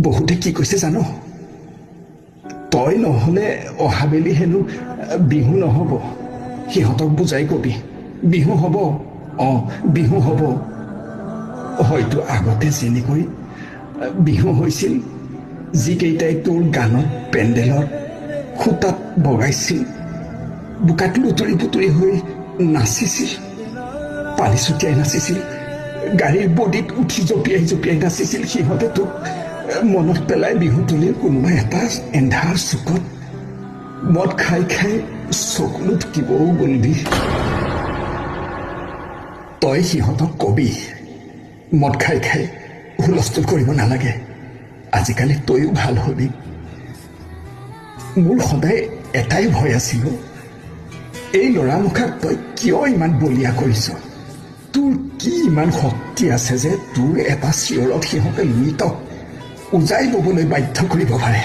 বহুতে কি কৈছে জানো তই নহলে অহাবেলি হেনো বিহু নহব সিহঁতক বুজাই কবি বিহু হব বিহু হব হয়তো আগতে যেনেকৈ বিহু হৈছিল যিকেইটাই তোৰ গানত পেণ্ডেলত খুঁটাত বগাইছিল বোকাত লুতুৰি পুতুৰি হৈ নাচিছিল পানী ছটিয়াই নাচিছিল গাড়ীৰ বডিত উঠি জঁপিয়াই জঁপিয়াই নাচিছিল সিহঁতে তোক মনত পেলাই বিহু তুলিল কোনোবা এটা এন্ধাৰ চুকত মদ খাই খাই চকুলো ঢুকিবও গ'লবি তই সিহঁতক কবি মদ খাই খাই হুলস্থুল কৰিব নালাগে আজিকালি তইও ভাল হবি মোৰ সদায় এটাই ভয় আছিল এই ল'ৰামুখাক তই কিয় ইমান বলিয়া কৰিছ তোৰ কি ইমান শক্তি আছে যে তোৰ এটা চিঞৰত সিহঁতে লুইতক উজাই ল'বলৈ বাধ্য কৰিব পাৰে